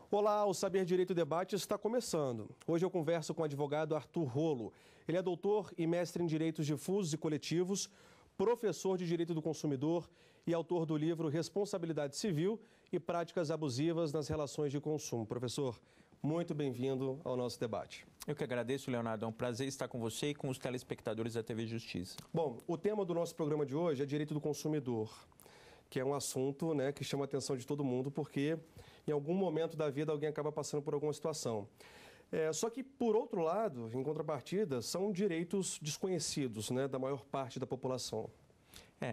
Olá, o Saber Direito Debate está começando. Hoje eu converso com o advogado Arthur Rolo. Ele é doutor e mestre em Direitos Difusos e Coletivos, professor de Direito do Consumidor e autor do livro Responsabilidade Civil e Práticas Abusivas nas Relações de Consumo. Professor, muito bem-vindo ao nosso debate. Eu que agradeço, Leonardo. É um prazer estar com você e com os telespectadores da TV Justiça. Bom, o tema do nosso programa de hoje é Direito do Consumidor, que é um assunto, que chama a atenção de todo mundo, porque em algum momento da vida alguém acaba passando por alguma situação. Só que, por outro lado, em contrapartida, são direitos desconhecidos, da maior parte da população.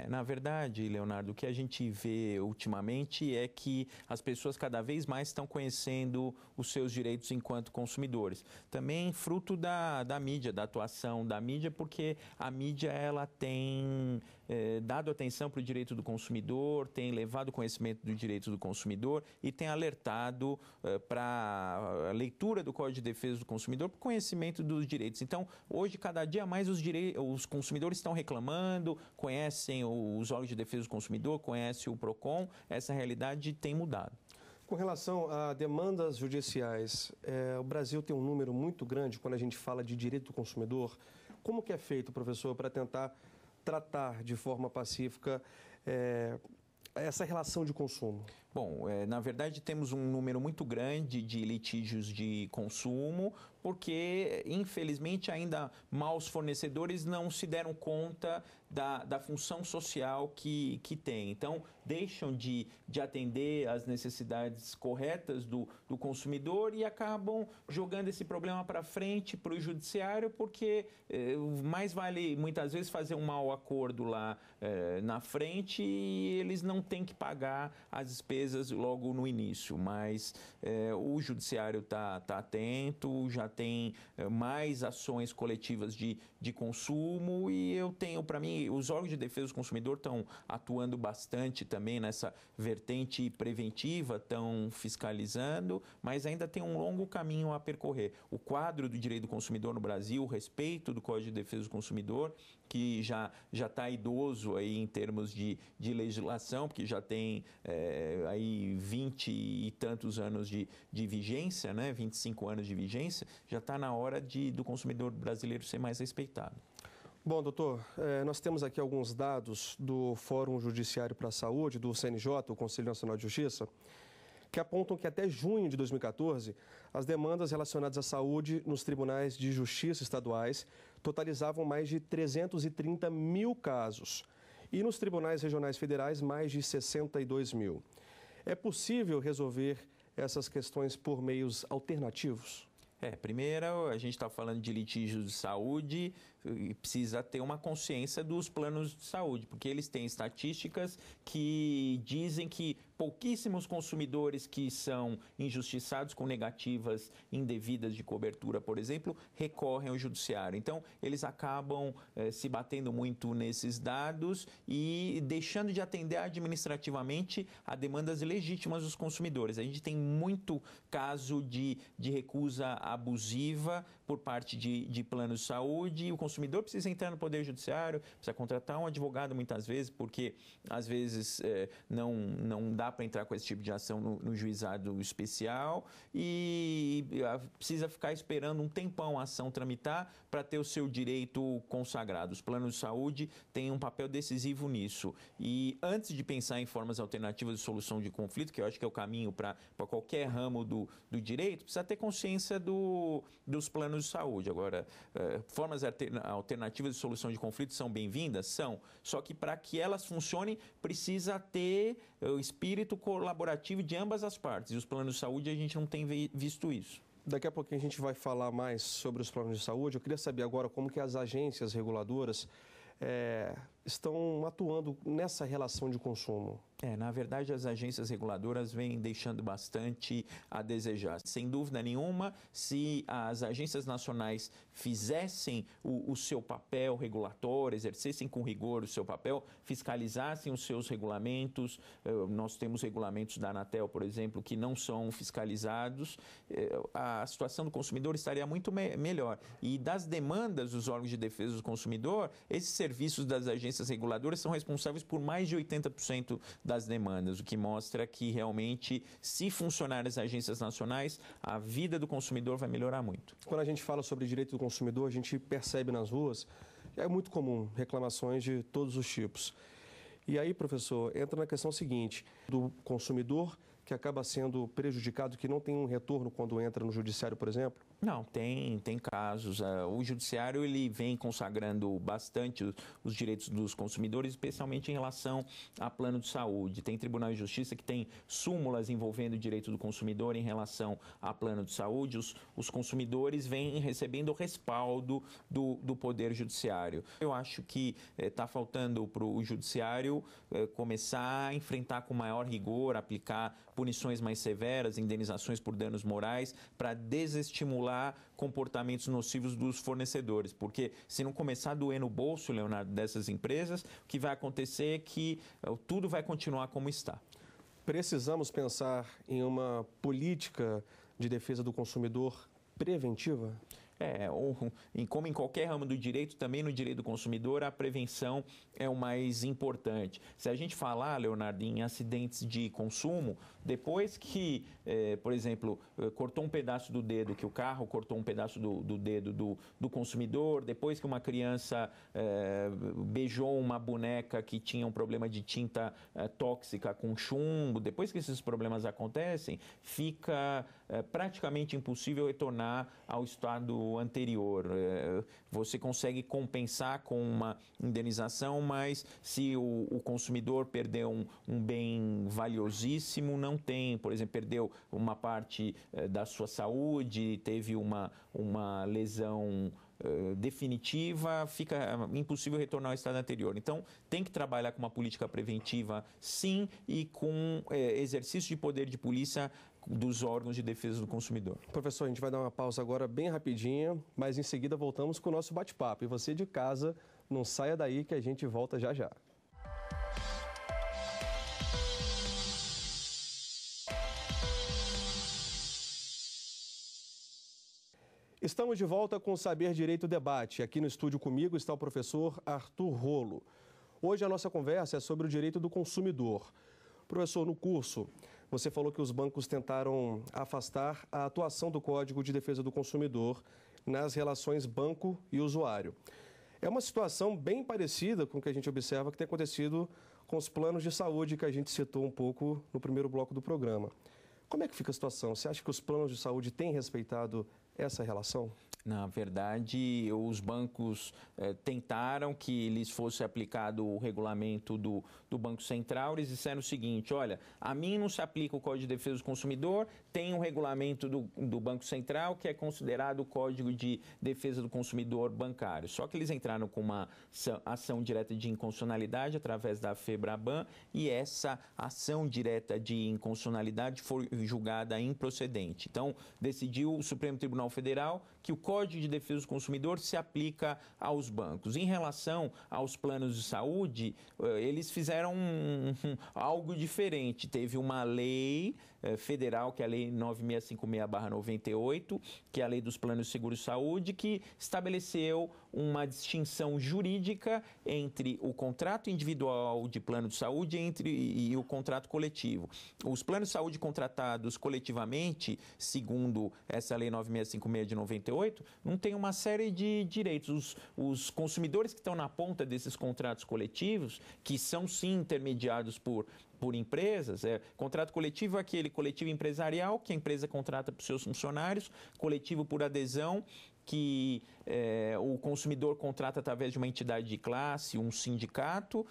Na verdade, Leonardo, o que a gente vê ultimamente é que as pessoas cada vez mais estão conhecendo os seus direitos enquanto consumidores. Também fruto da mídia, da atuação da mídia, porque a mídia ela tem dado atenção para o direito do consumidor, tem levado conhecimento do direito do consumidor e tem alertado para a leitura do Código de Defesa do Consumidor para o conhecimento dos direitos. Então, hoje, cada dia mais os consumidores estão reclamando, conhecem os órgãos de defesa do consumidor, conhece o PROCON, essa realidade tem mudado. Com relação a demandas judiciais, o Brasil tem um número muito grande quando a gente fala de direito do consumidor. Como que é feito, professor, para tentar tratar de forma pacífica essa relação de consumo? Bom, na verdade temos um número muito grande de litígios de consumo, porque infelizmente ainda maus fornecedores não se deram conta da função social que tem. Então, deixam de atender às necessidades corretas do consumidor e acabam jogando esse problema para frente, para o judiciário, porque mais vale muitas vezes fazer um mau acordo lá na frente e eles não têm que pagar as despesas logo no início, mas o judiciário está atento, já tem mais ações coletivas de consumo e eu tenho, para mim, os órgãos de defesa do consumidor estão atuando bastante também nessa vertente preventiva, estão fiscalizando, mas ainda tem um longo caminho a percorrer. O quadro do direito do consumidor no Brasil, o respeito do Código de Defesa do Consumidor, que já está idoso aí em termos de legislação, porque já tem aí 20 e tantos anos de vigência, 25 anos de vigência, já está na hora do consumidor brasileiro ser mais respeitado. Bom, doutor, nós temos aqui alguns dados do Fórum Judiciário para a Saúde, do CNJ, o Conselho Nacional de Justiça, que apontam que até junho de 2014, as demandas relacionadas à saúde nos tribunais de justiça estaduais totalizavam mais de 330 mil casos e nos tribunais regionais federais mais de 62 mil. É possível resolver essas questões por meios alternativos? Primeiro, a gente está falando de litígios de saúde e precisa ter uma consciência dos planos de saúde, porque eles têm estatísticas que dizem que pouquíssimos consumidores que são injustiçados com negativas indevidas de cobertura, por exemplo, recorrem ao judiciário. Então, eles acabam se batendo muito nesses dados e deixando de atender administrativamente a demandas legítimas dos consumidores. A gente tem muito caso de recusa abusiva por parte de planos de saúde e o consumidor precisa entrar no Poder Judiciário, precisa contratar um advogado muitas vezes, porque às vezes não dá para entrar com esse tipo de ação no juizado especial e precisa ficar esperando um tempão a ação tramitar para ter o seu direito consagrado. Os planos de saúde têm um papel decisivo nisso. E antes de pensar em formas alternativas de solução de conflito, que eu acho que é o caminho para qualquer ramo do direito, precisa ter consciência dos planos de saúde. Agora, formas alternativas de solução de conflito são bem-vindas? São. Só que para que elas funcionem, precisa ter o espírito colaborativo de ambas as partes. E os planos de saúde, a gente não tem visto isso. Daqui a pouquinho a gente vai falar mais sobre os planos de saúde. Eu queria saber agora como que as agências reguladoras estão atuando nessa relação de consumo. Na verdade, as agências reguladoras vêm deixando bastante a desejar. Sem dúvida nenhuma, se as agências nacionais fizessem o seu papel regulatório, exercessem com rigor o seu papel, fiscalizassem os seus regulamentos, nós temos regulamentos da Anatel, por exemplo, que não são fiscalizados, a situação do consumidor estaria muito melhor. E das demandas dos órgãos de defesa do consumidor, esses serviços das agências reguladoras são responsáveis por mais de 80% das demandas, o que mostra que realmente, se funcionarem as agências nacionais, a vida do consumidor vai melhorar muito. Quando a gente fala sobre direito do consumidor, a gente percebe nas ruas, é muito comum reclamações de todos os tipos. E aí, professor, entra na questão seguinte, do consumidor que acaba sendo prejudicado, que não tem um retorno quando entra no judiciário, por exemplo? Não, tem casos. O judiciário ele vem consagrando bastante os direitos dos consumidores, especialmente em relação a plano de saúde. Tem Tribunal de Justiça que tem súmulas envolvendo o direito do consumidor em relação a plano de saúde. Os consumidores vêm recebendo o respaldo do Poder Judiciário. Eu acho que está faltando para o Judiciário começar a enfrentar com maior rigor, aplicar punições mais severas, indenizações por danos morais, para desestimular comportamentos nocivos dos fornecedores, porque se não começar a doer no bolso, Leonardo, dessas empresas, o que vai acontecer é que tudo vai continuar como está. Precisamos pensar em uma política de defesa do consumidor preventiva? Como em qualquer ramo do direito, também no direito do consumidor, a prevenção é o mais importante. Se a gente falar, Leonardo, em acidentes de consumo, depois que, por exemplo, cortou um pedaço do dedo, que o carro cortou um pedaço do dedo do consumidor, depois que uma criança beijou uma boneca que tinha um problema de tinta tóxica com chumbo, depois que esses problemas acontecem, fica praticamente impossível retornar ao estado anterior. Você consegue compensar com uma indenização, mas se o consumidor perdeu um bem valiosíssimo, não tem, por exemplo, perdeu uma parte da sua saúde, teve uma lesão definitiva, fica impossível retornar ao estado anterior. Então, tem que trabalhar com uma política preventiva, sim, e com exercício de poder de polícia dos órgãos de defesa do consumidor. Professor, a gente vai dar uma pausa agora bem rapidinha, mas em seguida voltamos com o nosso bate-papo. E você de casa, não saia daí que a gente volta já já. Estamos de volta com o Saber Direito Debate. Aqui no estúdio comigo está o professor Arthur Rolo. Hoje a nossa conversa é sobre o direito do consumidor. Professor, no curso, você falou que os bancos tentaram afastar a atuação do Código de Defesa do Consumidor nas relações banco e usuário. É uma situação bem parecida com o que a gente observa que tem acontecido com os planos de saúde que a gente citou um pouco no primeiro bloco do programa. Como é que fica a situação? Você acha que os planos de saúde têm respeitado essa relação? Na verdade, os bancos tentaram que lhes fosse aplicado o regulamento do Banco Central. Eles disseram o seguinte: olha, a mim não se aplica o Código de Defesa do Consumidor, tem um regulamento do Banco Central que é considerado o Código de Defesa do Consumidor bancário. Só que eles entraram com uma ação direta de inconstitucionalidade através da FEBRABAN e essa ação direta de inconstitucionalidade foi julgada improcedente. Então, decidiu o Supremo Tribunal Federal que o Código de Defesa do Consumidor se aplica aos bancos. Em relação aos planos de saúde, eles fizeram algo diferente. Teve uma lei federal, que é a Lei 9656/98, que é a Lei dos Planos de Seguro Saúde, que estabeleceu uma distinção jurídica entre o contrato individual de plano de saúde e o contrato coletivo. Os planos de saúde contratados coletivamente, segundo essa Lei 9656 de 98, não tem uma série de direitos. Os consumidores que estão na ponta desses contratos coletivos, que são sim intermediados por empresas, contrato coletivo é aquele coletivo empresarial que a empresa contrata para os seus funcionários, coletivo por adesão, que o consumidor contrata através de uma entidade de classe, um sindicato,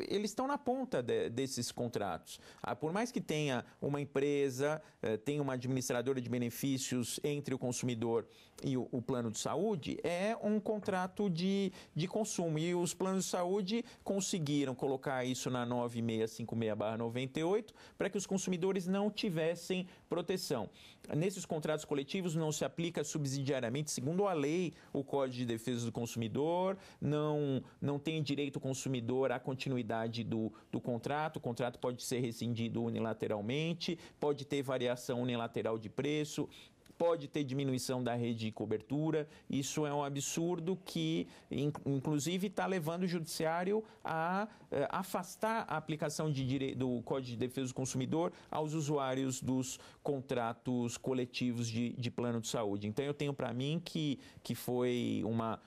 eles estão na ponta desses contratos. Por mais que tenha uma empresa, tenha uma administradora de benefícios entre o consumidor e o plano de saúde, é um contrato de consumo. E os planos de saúde conseguiram colocar isso na 9656/98 para que os consumidores não tivessem proteção. Nesses contratos coletivos não se aplica subsidiariamente, segundo a lei, o Código de Defesa do Consumidor, não tem direito o consumidor à continuidade do contrato, o contrato pode ser rescindido unilateralmente, pode ter variação unilateral de preço. pode ter diminuição da rede de cobertura. Isso é um absurdo que, inclusive, está levando o judiciário a afastar a aplicação do Código de Defesa do Consumidor aos usuários dos contratos coletivos de plano de saúde. Então, eu tenho para mim que foi uma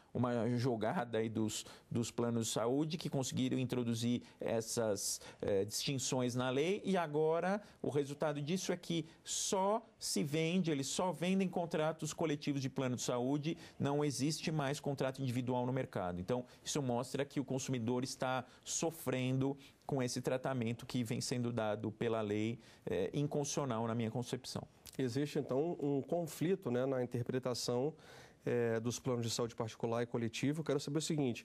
jogada aí dos planos de saúde que conseguiram introduzir essas distinções na lei, e agora o resultado disso é que eles só vendem contratos coletivos de plano de saúde, não existe mais contrato individual no mercado. Então, isso mostra que o consumidor está sofrendo com esse tratamento que vem sendo dado pela lei, inconstitucional na minha concepção. Existe, então, um conflito, né, na interpretação dos planos de saúde particular e coletivo. Quero saber o seguinte,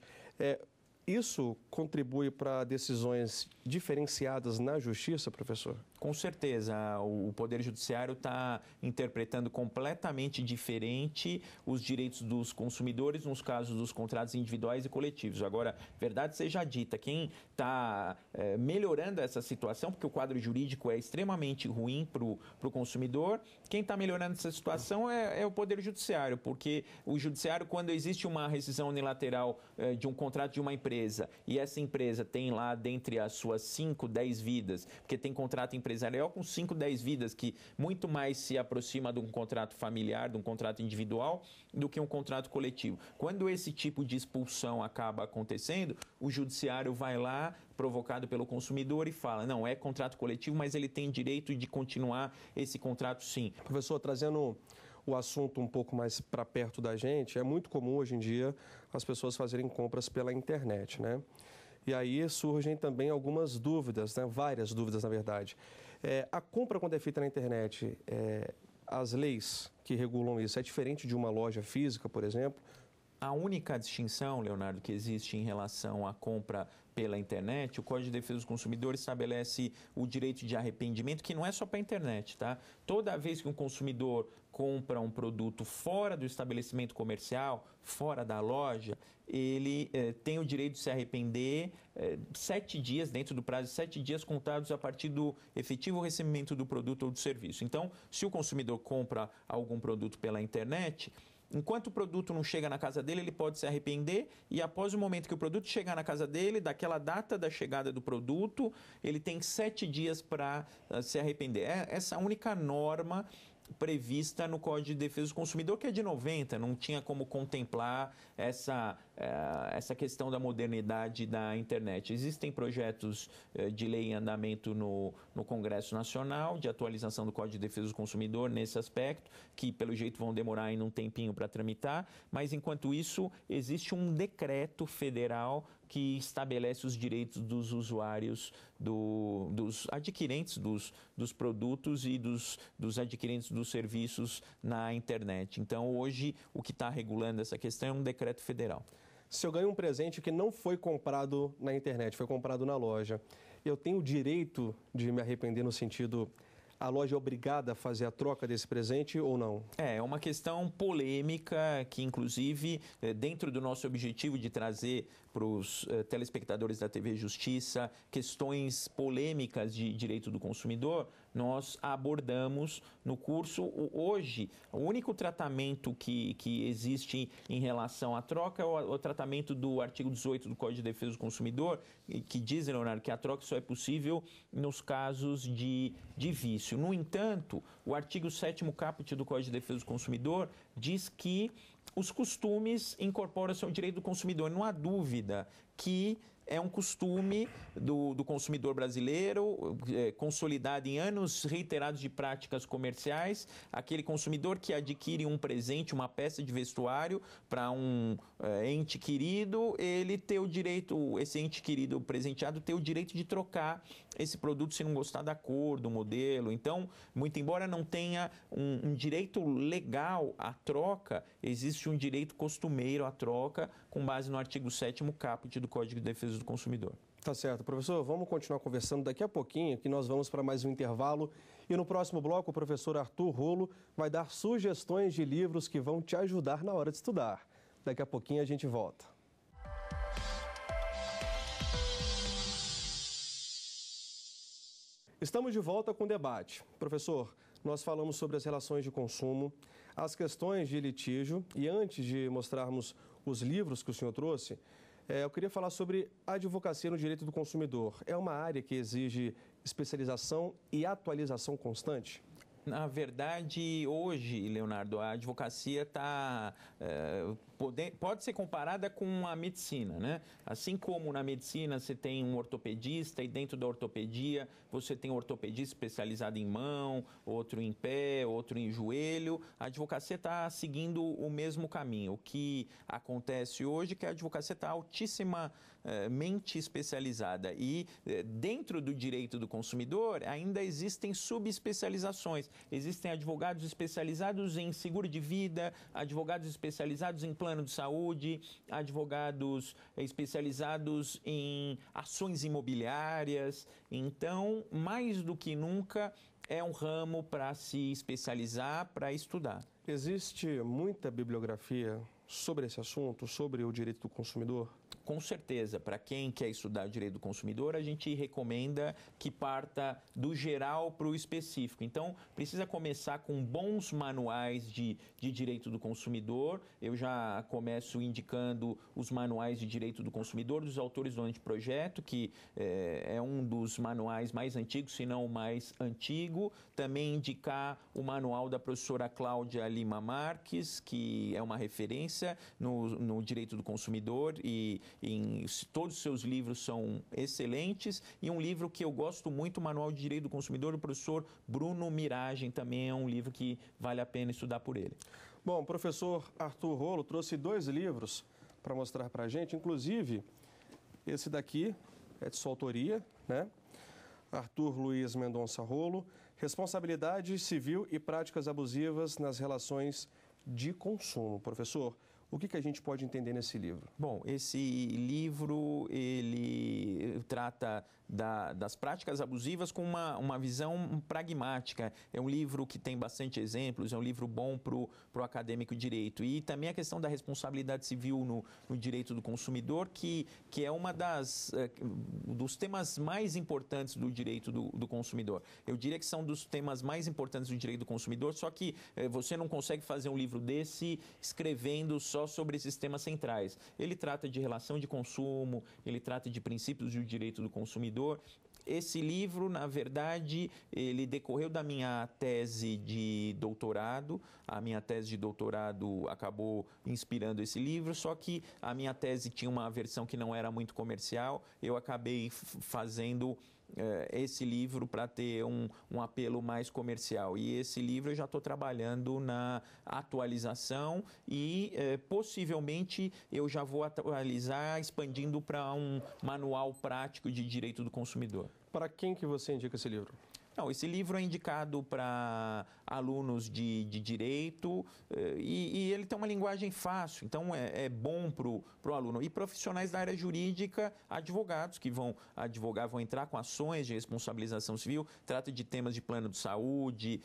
isso contribui para decisões diferenciadas na justiça, professor? Com certeza, o Poder Judiciário está interpretando completamente diferente os direitos dos consumidores nos casos dos contratos individuais e coletivos. Agora, verdade seja dita, quem está melhorando essa situação, porque o quadro jurídico é extremamente ruim para o consumidor, quem está melhorando essa situação é o Poder Judiciário, porque o Judiciário, quando existe uma rescisão unilateral de um contrato de uma empresa, e essa empresa tem lá, dentre as suas 5, 10 vidas, porque tem contrato empresarial com 5, 10 vidas, que muito mais se aproxima de um contrato familiar, de um contrato individual, do que um contrato coletivo. Quando esse tipo de expulsão acaba acontecendo, o judiciário vai lá, provocado pelo consumidor, e fala, não, é contrato coletivo, mas ele tem direito de continuar esse contrato sim. Professor, trazendo o assunto um pouco mais para perto da gente, é muito comum hoje em dia as pessoas fazerem compras pela internet, né? E aí surgem também algumas dúvidas, né? Várias dúvidas, na verdade. A compra, quando é feita na internet, as leis que regulam isso, é diferente de uma loja física, por exemplo? A única distinção, Leonardo, que existe em relação à compra pela internet, o Código de Defesa do Consumidor estabelece o direito de arrependimento, que não é só para a internet, tá? Toda vez que um consumidor compra um produto fora do estabelecimento comercial, fora da loja, ele tem o direito de se arrepender 7 dias, dentro do prazo de 7 dias contados a partir do efetivo recebimento do produto ou do serviço. Então, se o consumidor compra algum produto pela internet, enquanto o produto não chega na casa dele, ele pode se arrepender, e após o momento que o produto chegar na casa dele, daquela data da chegada do produto, ele tem 7 dias para se arrepender. Essa única norma prevista no Código de Defesa do Consumidor, que é de 90, não tinha como contemplar essa questão da modernidade da internet. Existem projetos de lei em andamento no Congresso Nacional, de atualização do Código de Defesa do Consumidor nesse aspecto, que pelo jeito vão demorar ainda um tempinho para tramitar, mas enquanto isso existe um decreto federal que estabelece os direitos dos usuários, dos adquirentes dos produtos e dos adquirentes dos serviços na internet. Então, hoje, o que está regulando essa questão é um decreto federal. Se eu ganho um presente que não foi comprado na internet, foi comprado na loja, eu tenho o direito de me arrepender no sentido, a loja é obrigada a fazer a troca desse presente ou não? É uma questão polêmica que, inclusive, dentro do nosso objetivo de trazer para os telespectadores da TV Justiça questões polêmicas de direito do consumidor, nós abordamos no curso. Hoje, o único tratamento que existe em relação à troca é o tratamento do artigo 18 do Código de Defesa do Consumidor, que diz, Leonardo, que a troca só é possível nos casos de vício. No entanto, o artigo 7º caput do Código de Defesa do Consumidor diz que os costumes incorporam-se ao direito do consumidor. Não há dúvida que é um costume do consumidor brasileiro, consolidado em anos reiterados de práticas comerciais, aquele consumidor que adquire um presente, uma peça de vestuário para um ente querido, ele tem o direito, esse ente querido presenteado, tem o direito de trocar esse produto se não gostar da cor, do modelo. Então, muito embora não tenha um direito legal à troca, existe um direito costumeiro à troca com base no artigo 7º caput do Código de Defesa do Consumidor. Tá certo, professor. Vamos continuar conversando daqui a pouquinho, que nós vamos para mais um intervalo. E no próximo bloco, o professor Arthur Rolo vai dar sugestões de livros que vão te ajudar na hora de estudar. Daqui a pouquinho a gente volta. Estamos de volta com o debate. Professor, nós falamos sobre as relações de consumo, as questões de litígio, e antes de mostrarmos os livros que o senhor trouxe, eu queria falar sobre a advocacia no direito do consumidor. É uma área que exige especialização e atualização constante? Na verdade, hoje, Leonardo, a advocacia pode ser comparada com a medicina, né? Assim como na medicina você tem um ortopedista e dentro da ortopedia você tem um ortopedista especializado em mão, outro em pé, outro em joelho, a advocacia está seguindo o mesmo caminho. O que acontece hoje é que a advocacia está altissimamente especializada e dentro do direito do consumidor ainda existem subespecializações. Existem advogados especializados em seguro de vida, advogados especializados em plano de saúde, advogados especializados em ações imobiliárias. Então, mais do que nunca, é um ramo para se especializar, para estudar. Existe muita bibliografia sobre esse assunto, sobre o direito do consumidor? Com certeza, para quem quer estudar o direito do consumidor, a gente recomenda que parta do geral para o específico. Então, precisa começar com bons manuais de direito do consumidor. Eu já começo indicando os manuais de direito do consumidor dos autores do anteprojeto, que é um dos manuais mais antigos, se não o mais antigo. Também indicar o manual da professora Cláudia Lima Marques, que é uma referência no direito do consumidor e todos os seus livros são excelentes, e um livro que eu gosto muito, o Manual de Direito do Consumidor, do professor Bruno Miragem, também é um livro que vale a pena estudar por ele. Bom, o professor Arthur Rolo trouxe 2 livros para mostrar para a gente, inclusive esse daqui é de sua autoria, né? Arthur Luiz Mendonça Rolo, Responsabilidade Civil e Práticas Abusivas nas Relações de Consumo. Professor, o que a gente pode entender nesse livro? Bom, esse livro, ele trata das práticas abusivas com uma visão pragmática. É um livro que tem bastante exemplos, é um livro bom para o acadêmico direito. E também a questão da responsabilidade civil no direito do consumidor, que é uma dos temas mais importantes do direito do consumidor. Eu diria que são dos temas mais importantes do direito do consumidor, só que você não consegue fazer um livro desse escrevendo só sobre esses temas centrais. Ele trata de relação de consumo, ele trata de princípios do direito do consumidor. Esse livro, na verdade, ele decorreu da minha tese de doutorado. A minha tese de doutorado acabou inspirando esse livro, só que a minha tese tinha uma versão que não era muito comercial. Eu acabei fazendo esse livro para ter um apelo mais comercial. E esse livro eu já estou trabalhando na atualização e possivelmente eu já vou atualizar expandindo para um manual prático de direito do consumidor. Para quem que você indica esse livro? Não, esse livro é indicado para alunos de direito e ele tem uma linguagem fácil, então é bom para o aluno. E profissionais da área jurídica, advogados que vão advogar, vão entrar com ações de responsabilização civil, trata de temas de plano de saúde,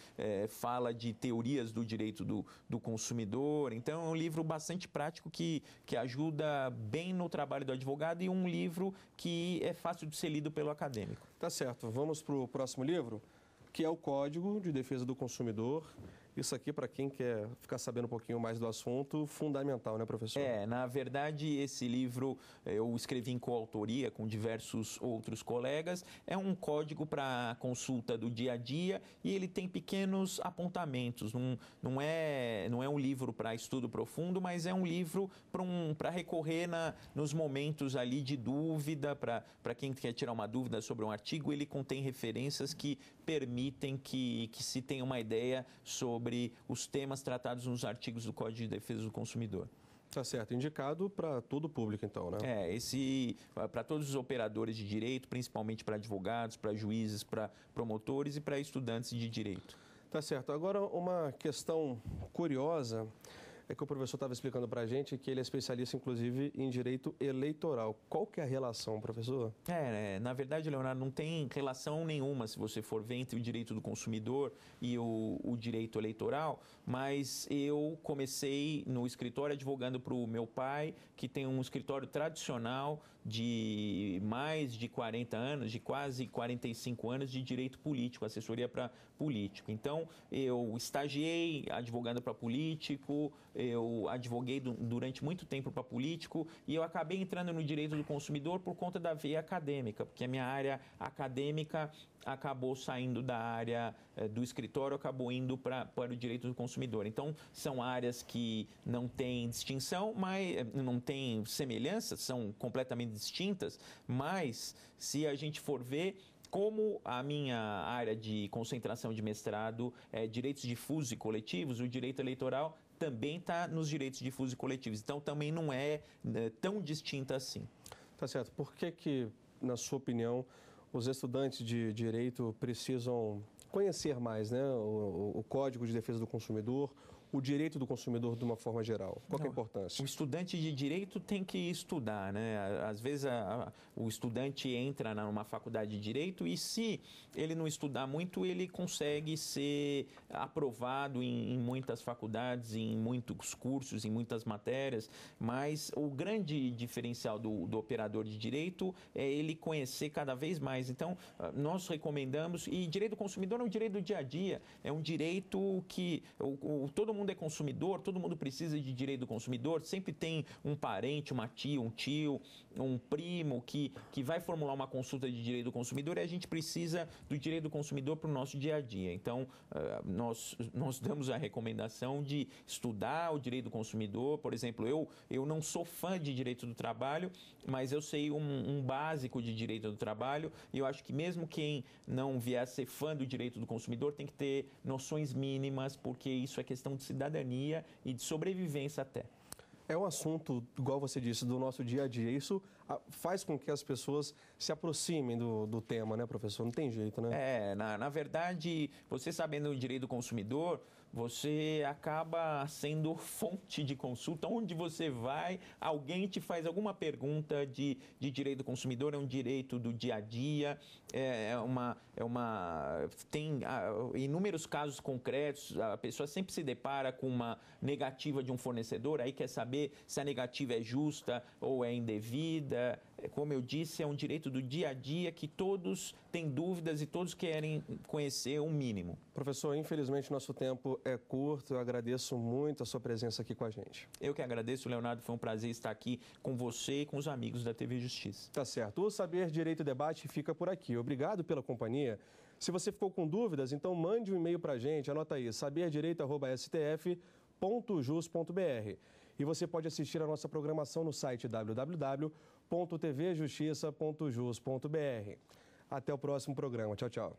fala de teorias do direito do consumidor. Então é um livro bastante prático que ajuda bem no trabalho do advogado e um livro que é fácil de ser lido pelo acadêmico. Tá certo, vamos para o próximo livro, que é o Código de Defesa do Consumidor. Isso aqui, para quem quer ficar sabendo um pouquinho mais do assunto, fundamental, né, professor? Na verdade, esse livro eu escrevi em coautoria com diversos outros colegas. É um código para consulta do dia a dia e ele tem pequenos apontamentos. Não é um livro para estudo profundo, mas é um livro para recorrer nos momentos ali de dúvida, para quem quer tirar uma dúvida sobre um artigo. Ele contém referências que permitem que se tenha uma ideia sobre os temas tratados nos artigos do Código de Defesa do Consumidor. Tá certo, indicado para todo o público então, né? Para todos os operadores de direito, principalmente para advogados, para juízes, para promotores e para estudantes de direito. Tá certo. Agora uma questão curiosa, é que o professor estava explicando para a gente que ele é especialista, inclusive, em direito eleitoral. Qual que é a relação, professor? Na verdade, Leonardo, não tem relação nenhuma, se você for ver, entre o direito do consumidor e o direito eleitoral, mas eu comecei no escritório advogando para o meu pai, que tem um escritório tradicional de mais de 40 anos, de quase 45 anos de direito político, assessoria para político. Então, eu estagiei advogando para político, eu advoguei durante muito tempo para político e eu acabei entrando no direito do consumidor por conta da veia acadêmica, porque a minha área acadêmica acabou saindo da área do escritório, acabou indo para o direito do consumidor. Então, são áreas que não têm distinção, mas não têm semelhança, são completamente distintas, mas se a gente for ver, como a minha área de concentração de mestrado é direitos difusos e coletivos, o direito eleitoral também está nos direitos difusos e coletivos. Então, também não é tão distinta assim. Tá certo. Por que, na sua opinião, os estudantes de direito precisam conhecer mais, né, o Código de Defesa do Consumidor, o direito do consumidor de uma forma geral? Qual que é a importância? O estudante de direito tem que estudar, né? Às vezes o estudante entra numa faculdade de direito e se ele não estudar muito, ele consegue ser aprovado em muitas faculdades, em muitos cursos, em muitas matérias, mas o grande diferencial do operador de direito é ele conhecer cada vez mais. Então, nós recomendamos, e direito do consumidor é um direito do dia a dia, é um direito que todo mundo é consumidor, todo mundo precisa de direito do consumidor, sempre tem um parente, uma tia, um tio, um primo que vai formular uma consulta de direito do consumidor e a gente precisa do direito do consumidor para o nosso dia a dia. Então, nós damos a recomendação de estudar o direito do consumidor. Por exemplo, eu não sou fã de direito do trabalho, mas eu sei um básico de direito do trabalho e eu acho que mesmo quem não vier a ser fã do direito do consumidor tem que ter noções mínimas, porque isso é questão de cidadania e de sobrevivência até. É um assunto, igual você disse, do nosso dia a dia. Isso faz com que as pessoas se aproximem do tema, né, professor? Não tem jeito, né? Na verdade, você sabendo o direito do consumidor, você acaba sendo fonte de consulta. Onde você vai, alguém te faz alguma pergunta de direito do consumidor, é um direito do dia a dia, tem inúmeros casos concretos, a pessoa sempre se depara com uma negativa de um fornecedor, aí quer saber se a negativa é justa ou é indevida. Como eu disse, é um direito do dia a dia que todos têm dúvidas e todos querem conhecer um mínimo. Professor, infelizmente nosso tempo é curto. Eu agradeço muito a sua presença aqui com a gente. Eu que agradeço, Leonardo. Foi um prazer estar aqui com você e com os amigos da TV Justiça. Tá certo. O Saber Direito Debate fica por aqui. Obrigado pela companhia. Se você ficou com dúvidas, então mande um e-mail para a gente. Anota aí, saberdireito@stf.jus.br. E você pode assistir a nossa programação no site www.tvjustiça.jus.br. Até o próximo programa. Tchau, tchau.